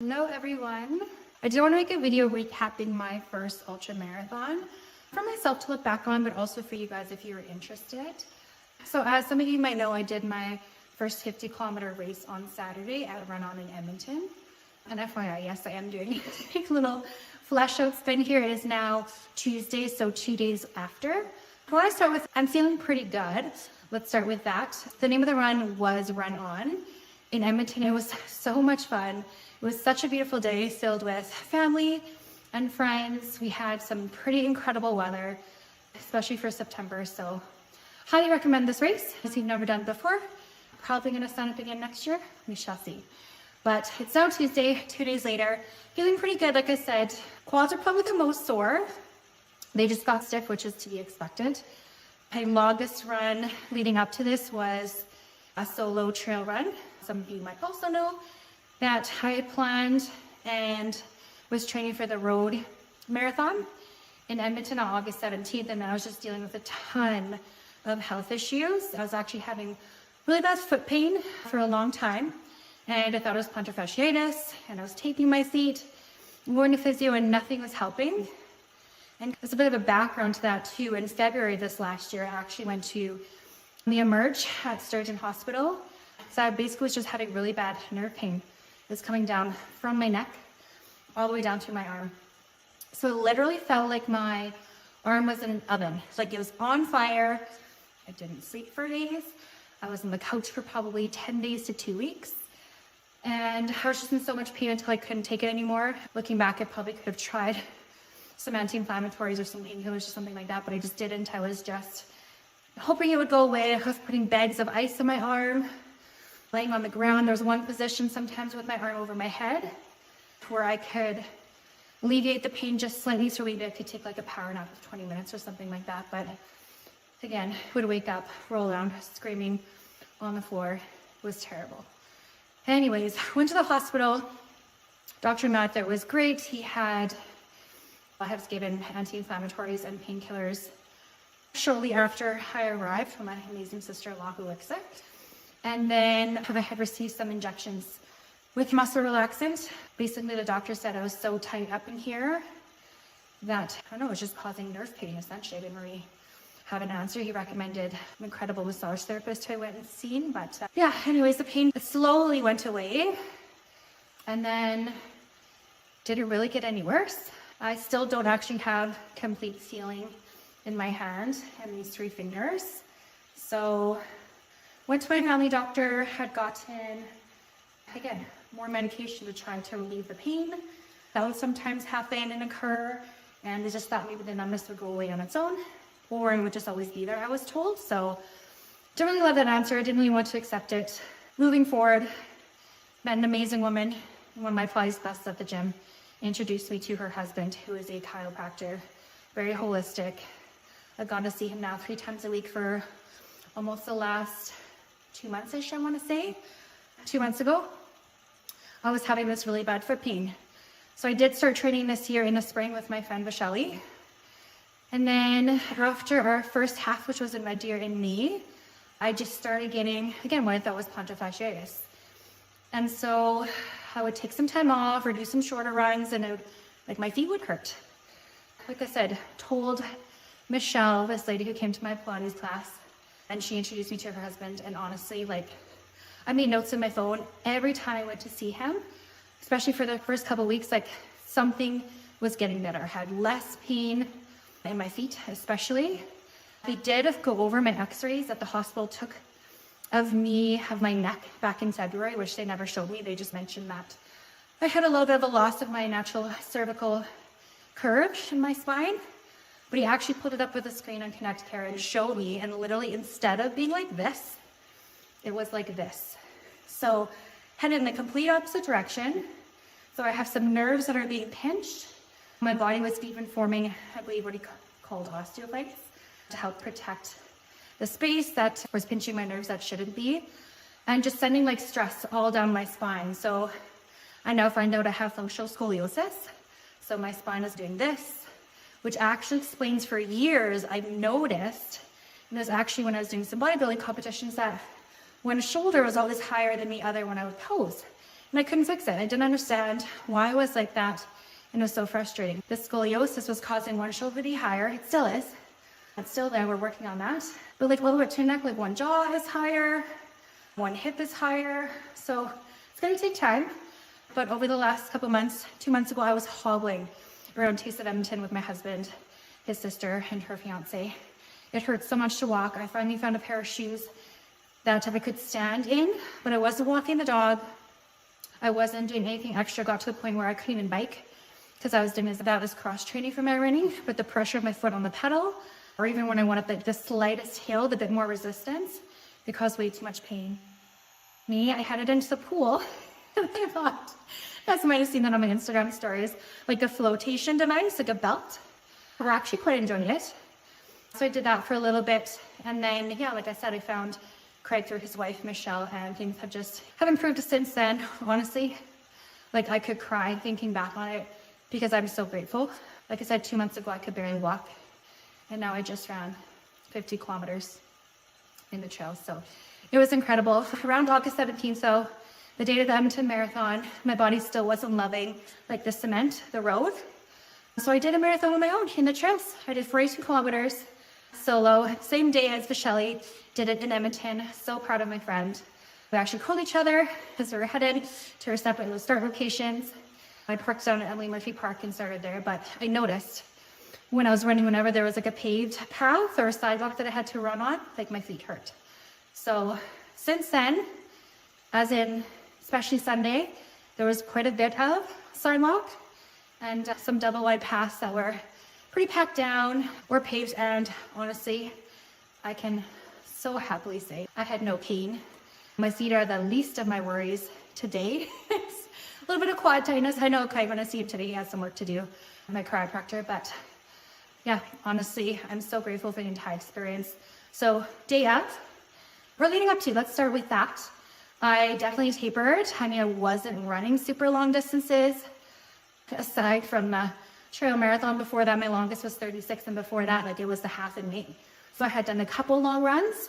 Hello everyone. I did want to make a video recapping my first ultra marathon for myself to look back on, but also for you guys if you're interested. So as some of you might know, I did my first 50-kilometer race on Saturday at Run On in Edmonton. And FYI, yes, I am doing a little flash out spin here. It is now Tuesday, so 2 days after. Well, I start with, I'm feeling pretty good. Let's start with that. The name of the run was Run On in Edmonton. It was so much fun. It was such a beautiful day filled with family and friends. We had some pretty incredible weather, especially for September. So highly recommend this race if you've never done it before. Probably going to sign up again next year. We shall see. But it's now Tuesday, 2 days later. Feeling pretty good. Like I said, quads are probably the most sore. They just got stiff, which is to be expected. My longest run leading up to this was a solo trail run. Some of you might also know that I had planned and was training for the road marathon in Edmonton on August 17th, and I was just dealing with a ton of health issues. I was actually having really bad foot pain for a long time, and I thought it was plantar fasciitis, and I was taping my feet, going to physio, and nothing was helping. And there's a bit of a background to that too. In February this last year, I actually went to the Emerge at Sturgeon Hospital. So I basically was just having really bad nerve pain. It was coming down from my neck all the way down to my arm. So it literally felt like my arm was in an oven. Like it was on fire. I didn't sleep for days. I was on the couch for probably 10 days to 2 weeks. And I was just in so much pain until I couldn't take it anymore. Looking back, I probably could have tried some anti-inflammatories or some painkillers or something like that, but I just didn't. I was just hoping it would go away. I was putting bags of ice on my arm, laying on the ground. There was one position sometimes with my arm over my head where I could alleviate the pain just slightly, so maybe I could take like a power nap of 20 minutes or something like that. But again, would wake up, roll around, screaming on the floor. It was terrible. Anyways, went to the hospital. Dr. Matt there was great. I was given anti-inflammatories and painkillers shortly after I arrived from my amazing sister-in-law who looks sick. And then I had received some injections with muscle relaxant. Basically, the doctor said I was so tight up in here that, I don't know, it was just causing nerve pain, essentially. I didn't really have an answer. He recommended an incredible massage therapist who I went and seen. But yeah, anyways, the pain slowly went away and then didn't really get any worse. I still don't actually have complete feeling in my hand and these 3 fingers. So went to my family doctor, had gotten, again, more medication to try to relieve the pain. That would sometimes happen and occur, and they just thought maybe the numbness would go away on its own, or it would just always be there, I was told. So didn't really love that answer, didn't really want to accept it. Moving forward, met an amazing woman, one of my Pilates classes at the gym, introduced me to her husband, who is a chiropractor, very holistic. I've gone to see him now 3 times a week for almost the last 2 months-ish, I want to say. 2 months ago, I was having this really bad foot pain. So I did start training this year in the spring with my friend Vashali. And then after our first half, which was in Red Deer in May, I just started getting, again, what I thought was plantar fasciitis. And so I would take some time off or do some shorter runs, and it would, like, my feet would hurt. Like I said, told Michelle, this lady who came to my Pilates class, and she introduced me to her husband, and honestly, like, I made notes in my phone every time I went to see him, especially for the first couple of weeks, like something was getting better. I had less pain in my feet, especially. They did go over my x-rays that the hospital took of my neck back in February, which they never showed me. They just mentioned that I had a little bit of a loss of my natural cervical curve in my spine. But he actually put it up with a screen on Connect Care and showed me, and literally instead of being like this, it was like this. So headed in the complete opposite direction. So I have some nerves that are being pinched. My body was even forming, I believe, what he called osteoblasts to help protect the space that was pinching my nerves that shouldn't be, and just sending like stress all down my spine. So I now find out I have functional scoliosis. So my spine is doing this, which actually explains for years I've noticed, and it was actually when I was doing some bodybuilding competitions, that one shoulder was always higher than the other when I would pose. And I couldn't fix it. I didn't understand why I was like that. And it was so frustrating. The scoliosis was causing one shoulder to be higher. It still is. It's still there. We're working on that. But like a little bit to neck, like one jaw is higher, one hip is higher. So it's going to take time. But over the last couple months, 2 months ago, I was hobbling around Taste of Edmonton with my husband, his sister, and her fiance. It hurt so much to walk. I finally found a pair of shoes that I could stand in, but I wasn't walking the dog. I wasn't doing anything extra. Got to the point where I couldn't even bike because I was doing that as cross training for my running, but the pressure of my foot on the pedal, or even when I wanted the slightest hill, the bit more resistance, it caused way too much pain. I headed into the pool, and I thought, you guys might have seen that on my Instagram stories, like a flotation device, like a belt. We're actually quite enjoying it. So I did that for a little bit, and then, yeah, like I said, I found Craig through his wife, Michelle, and things have improved since then, honestly. Like, I could cry thinking back on it because I'm so grateful. Like I said, 2 months ago, I could barely walk, and now I just ran 50 kilometers in the trail. So it was incredible. Around August 17th, so the date of the Edmonton Marathon, my body still wasn't loving like the cement, the road. So I did a marathon on my own in the trails. I did 42 kilometers solo, same day as Michelle, did it in Edmonton. So proud of my friend. We actually called each other as we were headed to our separate start locations. I parked down at Emily Murphy Park and started there, but I noticed when I was running, whenever there was like a paved path or a sidewalk that I had to run on, like my feet hurt. So since then, as in especially Sunday, there was quite a bit of sidewalk and some double wide paths that were pretty packed down or paved, and honestly, I can so happily say I had no pain. My feet are the least of my worries today. It's a little bit of quad tightness. I know Kai, when I see him today, he has some work to do, my chiropractor, but yeah, honestly, I'm so grateful for the entire experience. So day of, we're leading up to, let's start with that. I definitely tapered. I wasn't running super long distances. Aside from the trail marathon before that, my longest was 36, and before that, like, it was the half in May. So I had done a couple long runs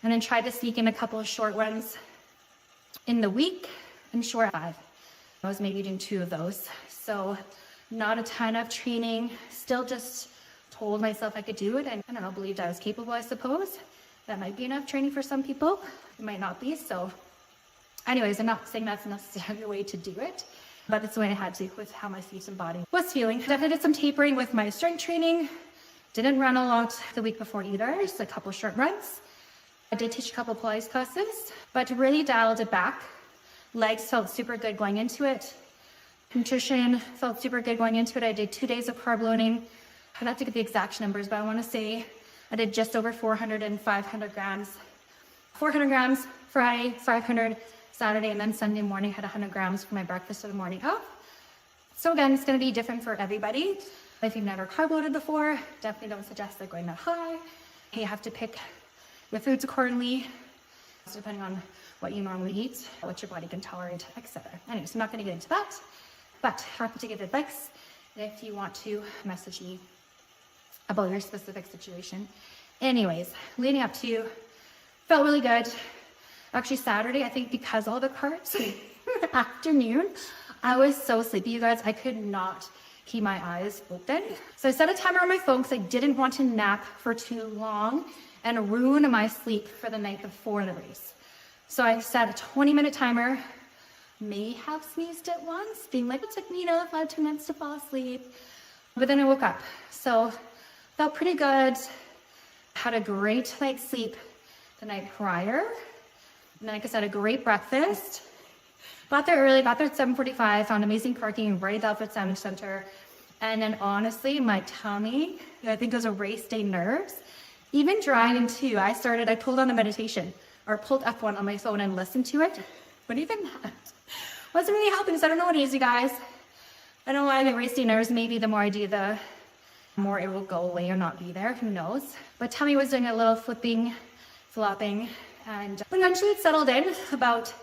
and then tried to sneak in a couple of short runs in the week and short 5. I was maybe doing 2 of those. So not a ton of training, still just told myself I could do it, and I don't know, believed I was capable, I suppose. That might be enough training for some people. It might not be. So anyways, I'm not saying that's necessarily the way to do it, but it's the way I had to with how my feet and body was feeling. Definitely did some tapering with my strength training. Didn't run a lot the week before either, just a couple short runs. I did teach a couple Pilates classes, but really dialed it back. Legs felt super good going into it. Nutrition felt super good going into it. I did 2 days of carb loading. I'd have to get the exact numbers, but I want to say I did just over 400 and 500 grams. 400 grams Friday, 500 Saturday, and then Sunday morning I had 100 grams for my breakfast of the morning off. So again, it's going to be different for everybody. If you've never carb loaded before, definitely don't suggest like going that high. You have to pick your foods accordingly, depending on what you normally eat, what your body can tolerate, etc. Anyways, I'm not going to get into that, but happy to give advice if you want to message me about your specific situation. Anyways, leading up to, felt really good. Actually, Saturday, I think because all the carbs in the afternoon, I was so sleepy, you guys. I could not keep my eyes open. So I set a timer on my phone because I didn't want to nap for too long and ruin my sleep for the night before the race. So I set a 20-minute timer, may have sneezed at once, being like, it took me 5-10 minutes to fall asleep. But then I woke up. So felt pretty good. Had a great night's sleep the night prior. And then, like I said, a great breakfast. Got there early, got there at 7:45, found amazing parking right at the Alberta Sandwich Center. And then honestly, my tummy, I think it was a race day nerves. Even driving too, I pulled on the meditation, or pulled F1 on my phone and listened to it. But even that wasn't really helping, because I don't know what it is, you guys. I don't know why I get race day nerves. Maybe the more I do, the more it will go away or not be there, who knows. But tummy was doing a little flopping, and eventually it settled in about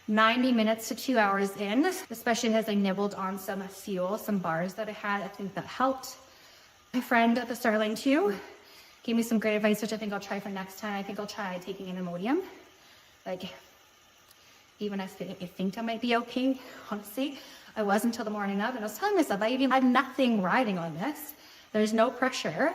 90 minutes to 2 hours in, especially as I nibbled on some fuel, some bars that I had. I think that helped. My friend at the start line too gave me some great advice, which I think I'll try for next time. I think I'll try taking an Imodium. Like, even if I think I might be okay, honestly. I was until the morning of, and I was telling myself, I have nothing riding on this. There's no pressure.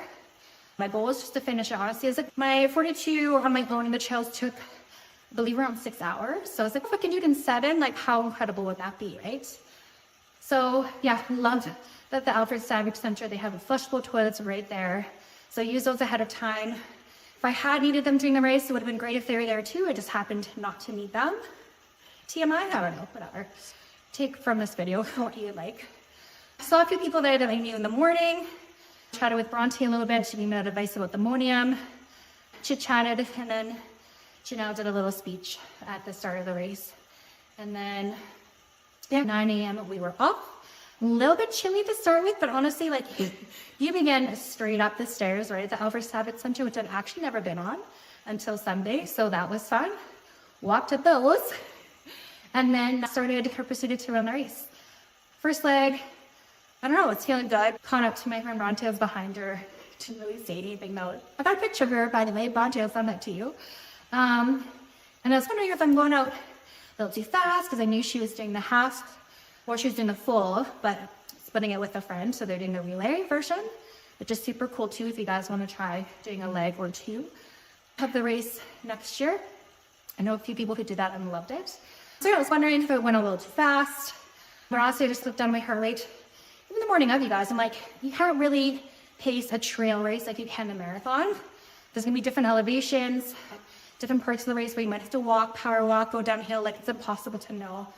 My goal was just to finish it, honestly. It's like my 42 on my own in the trails took, I believe, around 6 hours. So I was like, if I can do it in 7, like how incredible would that be, right? So yeah, loved that the Alfred Savage Center, they have flushable toilets right there. So I used those ahead of time. If I had needed them during the race, it would have been great if they were there too. I just happened not to need them. TMI, I don't know, whatever. Take from this video what you like. Saw a few people there that I knew in the morning. Chatted with Bronte a little bit. She gave me advice about the Monium. Chit-chatted, and then Janelle did a little speech at the start of the race. And then at 9 a.m. we were up. A little bit chilly to start with, but honestly, like, you begin straight up the stairs, right, at the Alfred Savage Center, which I'd actually never been on until Sunday, so that was fun. Walked up those, and then proceeded to run the race. First leg, I don't know, it's feeling good. Caught up to my friend Bronte, I was behind her. Didn't really say anything though. I got a picture of her, by the way. Bronte, I'll send that to you. And I was wondering if I'm going out a little too fast, because I knew she was doing the half, or she was doing the full, but splitting it with a friend, so they're doing the relay version, which is super cool too if you guys want to try doing a leg or two of the race next year. I know a few people who did that and loved it. So yeah, I was wondering if it went a little too fast. But honestly, I just looked down my heart rate. Even the morning of, you guys, I'm like, you can't really pace a trail race like you can a marathon. There's gonna be different elevations, different parts of the race where you might have to walk, power walk, go downhill. Like, it's impossible to know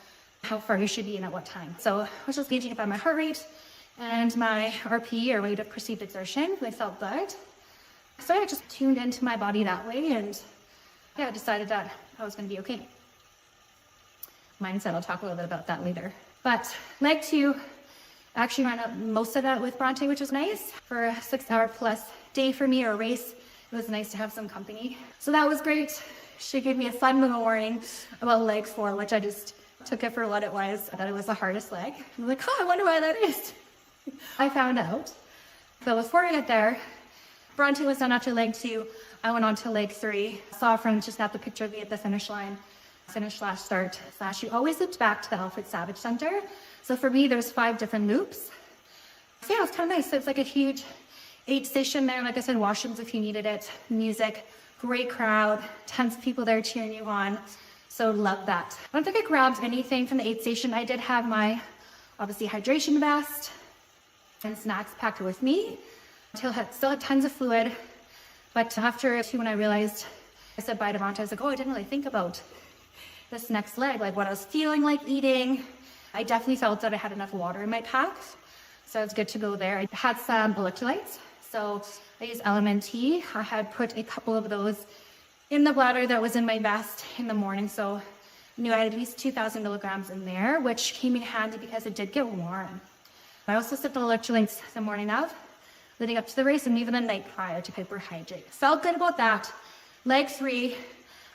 how far you should be and at what time. So I was just gauging it by my heart rate and my RP, or rate of perceived exertion. I felt good. So I just tuned into my body that way, and yeah, decided that I was going to be okay. Mindset, I'll talk a little bit about that later. But leg 2, actually ran up most of that with Bronte, which was nice. For a 6-hour plus day for me, or race, it was nice to have some company. So that was great. She gave me a fun little warning about leg 4, which I just took it for what it was, that it was the hardest leg. I'm like, oh, I wonder why that is. I found out. So before I get there, Bronte was done after leg 2. I went on to leg 3. Saw a friend just snapped a picture of me at the finish line. Finish/start/ she always looped back to the Alfred Savage Center. So for me, there's 5 different loops. So yeah, it was kind of nice. So it's like a huge aid station there. Like I said, washrooms if you needed it. Music, great crowd, tons of people there cheering you on. So love that. I don't think I grabbed anything from the aid station. I did have my, obviously, hydration vest and snacks packed with me. Still had tons of fluid. But after 2, when I realized, I said bye to Bronte, I was like, oh, I didn't really think about this next leg, like what I was feeling like eating. I definitely felt that I had enough water in my pack. So it's good to go there. I had some electrolytes. So I used LMNT. I had put a couple of those in the bladder that was in my vest in the morning. So I knew I had at least 2,000 milligrams in there, which came in handy because it did get warm. I also sipped electrolytes the morning of, leading up to the race, and even the night prior to hyperhydrate. Felt good about that. Leg 3,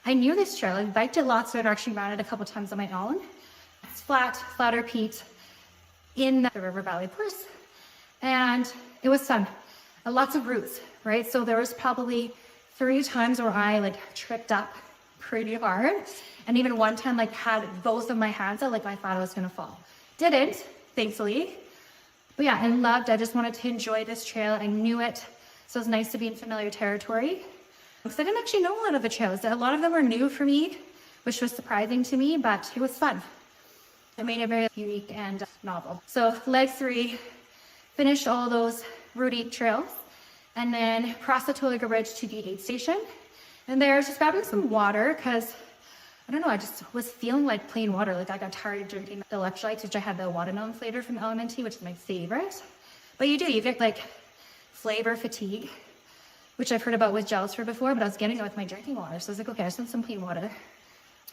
I knew this trail. I biked it lots, so I'd actually ran it a couple times on my own. It's flatter peat in the River Valley course. And it was fun. Lots of routes, right? So there was probably 3 times where I tripped up pretty hard. And even one time had both of my hands out, I thought I was gonna fall. Didn't, thankfully. But yeah, I just wanted to enjoy this trail. I knew it. So it was nice to be in familiar territory. Because I didn't actually know a lot of the trails. A lot of them were new for me, which was surprising to me, but it was fun. It made it very unique and novel. So leg 3, finished all those route trails, and then crossed the Toliga Ridge to the aid station. And there, just grabbing some water, because I don't know, I just was feeling like plain water. I got tired of drinking the electrolytes, which I had the watermelon flavor from LMNT, which is my favorite. But you get flavor fatigue, which I've heard about with gels for before, but I was getting it with my drinking water. So I was like, okay, I just want some plain water.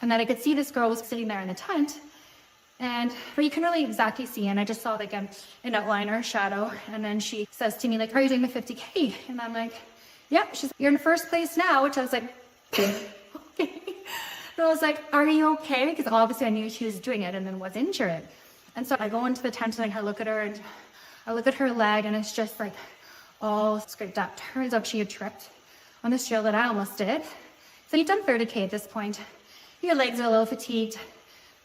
And then I could see this girl was sitting there in the tent, but you couldn't really exactly see, and I just saw an outline or a shadow. And then she says to me, are you doing the 50K? And I'm like, yeah. She's like, you're in first place now, which I was like, okay. And I was like, are you okay? Because obviously I knew she was doing it and then was injured. And so I go into the tent and I look at her, and I look at her leg, and it's just all scraped up. Turns out she had tripped on this trail that I almost did. So you've done 30K at this point. Your legs are a little fatigued.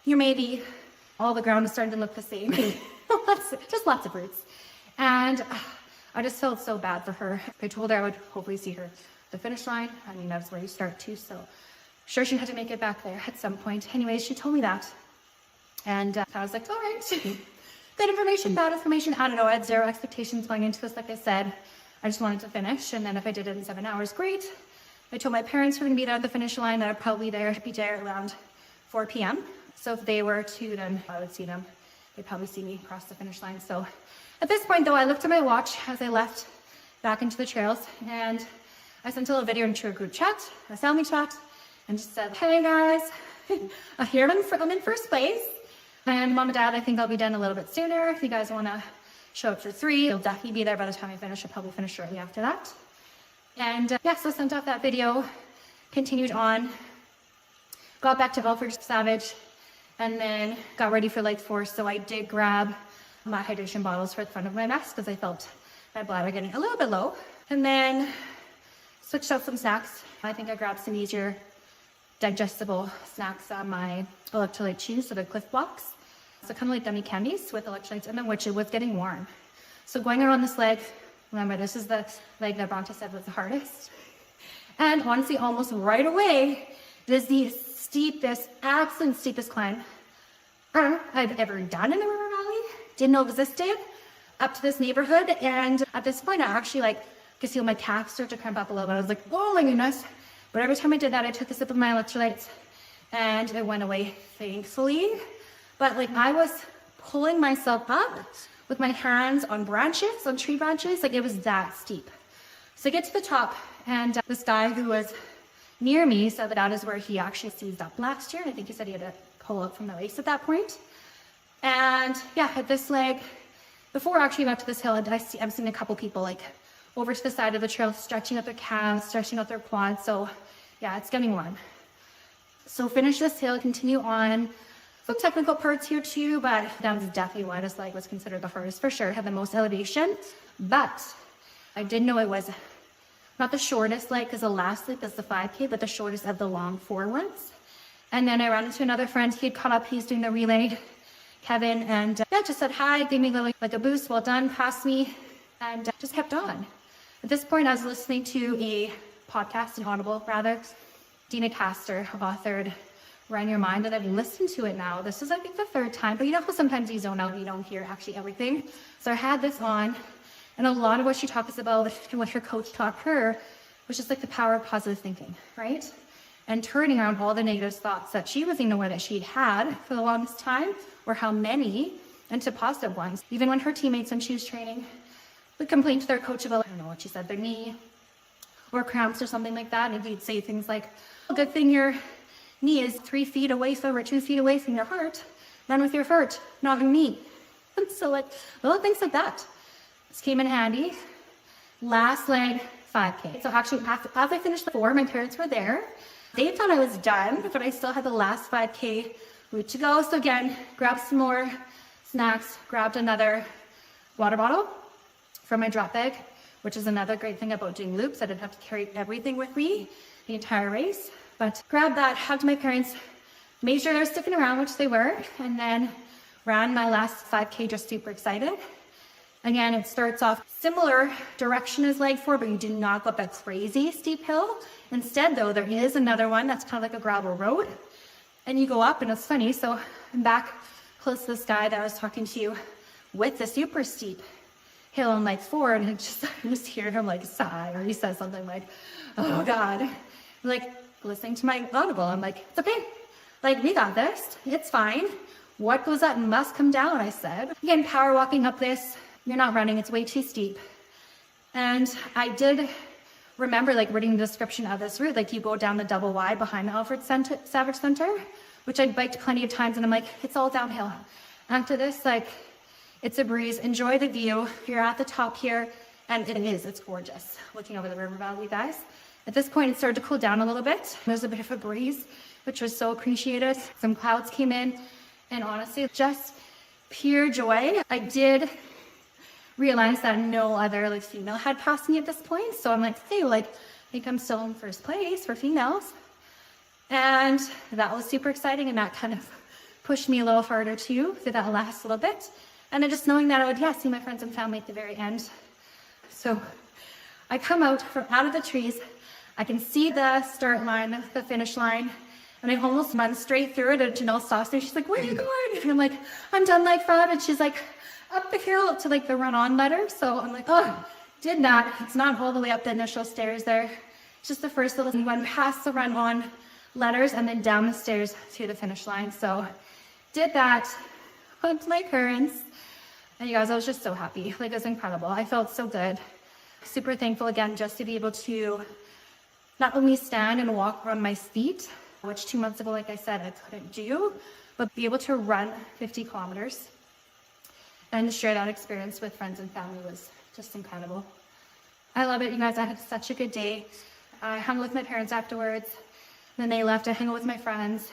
humidity, all the ground is starting to look the same. Just lots of roots. And I just felt so bad for her. I told her I would hopefully see her the finish line. I mean, that's where you start too, so sure she had to make it back there at some point. Anyways, she told me that. And I was like, all right, good information, bad information. I don't know, I had zero expectations going into this, like I said. I just wanted to finish, and then if I did it in 7 hours, great. I told my parents we're gonna be there at the finish line, that I'd probably be there around 4 p.m. So if they were to, then I would see them. They'd probably see me cross the finish line. So at this point though, I looked at my watch as I left back into the trails, and I sent a little video into a group chat, a family chat, and just said, hey guys, here I'm in first place. And Mom and Dad, I think I'll be done a little bit sooner. If you guys wanna show up for 3, you'll definitely be there by the time I finish. I'll probably finish shortly after that. And yeah, so sent off that video, continued on, got back to Alfred Savage, and then got ready for Lake Forest. So I did grab my hydration bottles for the front of my mask because I felt my bladder getting a little bit low. And then switched out some snacks. I think I grabbed some easier digestible snacks on my electrolyte chews, so the Cliff Blocks. So kind of like dummy candies with electrolytes, and then which it was getting warm. So going around this leg, remember this is the leg that Bronte said was the hardest. And honestly, almost right away, there's the steepest, absolute steepest climb I've ever done in the River Valley. Didn't know existed up to this neighborhood. And at this point, I actually could feel my calves start to cramp up a little bit. I was like, oh my goodness. But every time I did that, I took a sip of my electrolytes and it went away, thankfully. But I was pulling myself up with my hands on branches, on tree branches. It was that steep. So I get to the top, and this guy who was near me said that is where he actually seized up last year. And I think he said he had to pull out from the race at that point. And yeah, at this leg, before actually got to this hill, I've seen a couple people over to the side of the trail, stretching out their calves, stretching out their quads. So yeah, it's getting warm. So finish this hill, continue on. Some technical parts here too, but that was definitely why this leg was considered the hardest for sure. It had the most elevation, but I did know it was not the shortest leg, because the last leg is the 5K, but the shortest of the long 4 ones. And then I ran into another friend. He had caught up. He's doing the relay, Kevin, and yeah, just said hi, gave me a boost, well done, passed me, and just kept on. At this point, I was listening to a podcast, an Audible rather. Dina Castor authored Run Your Mind, and I've listened to it now. This is, I think, the 3rd time, but you know how sometimes you zone out, you don't hear actually everything. So I had this on, and a lot of what she talks about and what her coach taught her was just the power of positive thinking, right? And turning around all the negative thoughts that she wasn't aware that she'd had for the longest time, or how many, into positive ones. Even when her teammates, when she was training, would complain to their coach about, I don't know what she said, their knee or cramps or something like that, and he'd say things like, good thing your knee is 3 feet away or 2 feet away from your heart. Run with your heart, not your knee. And so little things like that. This came in handy. Last leg, 5K. So actually, as I finished the 4, my parents were there. They thought I was done, but I still had the last 5K route to go. So again, grabbed some more snacks, grabbed another water bottle from my drop bag, which is another great thing about doing loops. I didn't have to carry everything with me the entire race. But grabbed that, hugged my parents, made sure they were sticking around, which they were, and then ran my last 5K just super excited. Again, it starts off similar direction as leg 4, but you do not go up that crazy steep hill. Instead, though, there is another one that's kind of like a gravel road, and you go up, and it's funny. So I'm back close to this guy that I was talking to with the super steep hill on leg 4, and I just hear him sigh, or he says something like, "Oh God," listening to my Audible. I'm like, it's okay. We got this. It's fine. What goes up must come down, I said. Again, power walking up this. You're not running. It's way too steep. And I did remember reading the description of this route. You go down the double Y behind the Alfred Savage Center, which I'd biked plenty of times. And I'm like, it's all downhill. After this, it's a breeze. Enjoy the view. You're at the top here. And it's gorgeous. Looking over the river valley, guys. At this point, it started to cool down a little bit. There's a bit of a breeze, which was so appreciated. Some clouds came in, and honestly, just pure joy. I did realize that no other female had passed me at this point. So I'm like, hey, I think I'm still in first place for females. And that was super exciting, and that kind of pushed me a little harder too through that last little bit. And then just knowing that I would, see my friends and family at the very end. So I come out from out of the trees. I can see the start line, the finish line, and I almost run straight through it. And Janelle stops me. She's like, "Where are you going?" And I'm like, "I'm done like 5." And she's like, "Up the hill to like the run-on letter." So I'm like, "Oh, did not." It's not all the way up the initial stairs there. It's just the first little one past the run-on letters and then down the stairs to the finish line. So did that, hugged my parents. And you guys, I was just so happy. Like, it was incredible. I felt so good. Super thankful again just to be able to not only stand and walk on my feet, which 2 months ago, like I said, I couldn't do, but be able to run 50 kilometers and share that experience with friends and family was just incredible. I love it, you guys. I had such a good day. I hung with my parents afterwards. Then they left. I hung out with my friends,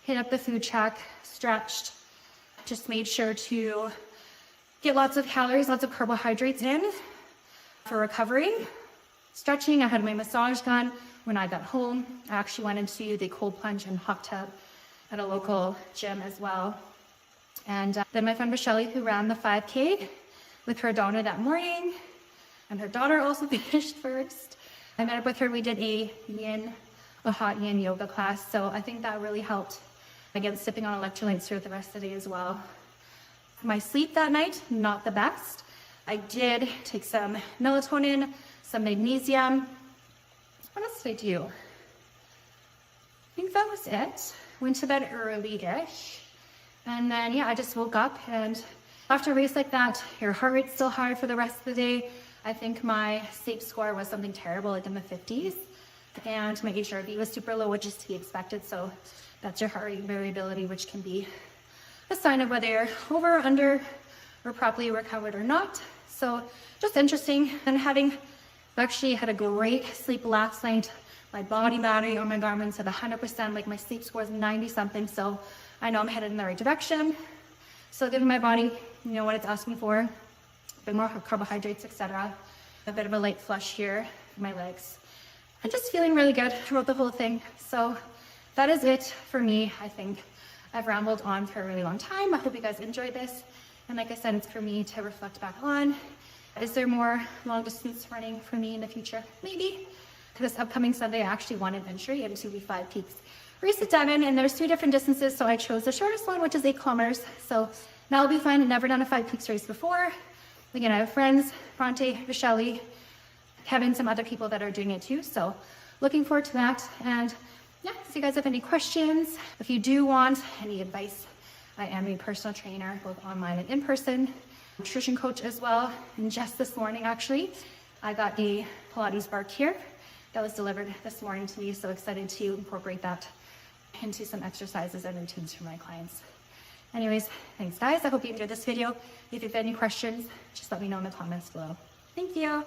hit up the food truck, stretched, just made sure to get lots of calories, lots of carbohydrates in for recovery. Stretching, I had my massage done. When I got home, I actually went into the cold plunge and hot tub at a local gym as well. And then my friend Michelle, who ran the 5K with her daughter that morning, and her daughter also finished first. I met up with her. We did a hot yin yoga class. So I think that really helped. Again, sipping on electrolytes throughout the rest of the day as well. My sleep that night, not the best. I did take some melatonin, some magnesium. What else did I do? I think that was it. Went to bed early-ish. And then, I just woke up, and after a race like that, your heart rate's still high for the rest of the day. I think my sleep score was something terrible, like in the 50s. And my HRV was super low, which is to be expected. So that's your heart rate variability, which can be a sign of whether you're over or under or properly recovered or not. So just interesting. And I've actually had a great sleep last night. My body battery on my Garmin's at 100%, like my sleep score is 90 something. So I know I'm headed in the right direction. So giving my body, what it's asking for, a bit more carbohydrates, etc. A bit of a light flush here in my legs. I'm just feeling really good throughout the whole thing. So that is it for me. I think I've rambled on for a really long time. I hope you guys enjoyed this. And like I said, it's for me to reflect back on. Is there more long distance running for me in the future? Maybe. This upcoming Sunday, I actually won an entry into the 5 Peaks race at Devon, and there's 2 different distances, so I chose the shortest one, which is 8 kilometers. So that'll be fun. I've never done a 5 Peaks race before. Again, I have friends, Bronte, Michelle, Kevin, some other people that are doing it too. So looking forward to that. And if you guys have any questions, if you do want any advice, I am a personal trainer, both online and in person, nutrition coach as well. And just this morning, actually, I got a Pilates bar here that was delivered this morning to me. So excited to incorporate that into some exercises and routines for my clients. Anyways, thanks guys. I hope you enjoyed this video. If you have any questions, just let me know in the comments below. Thank you.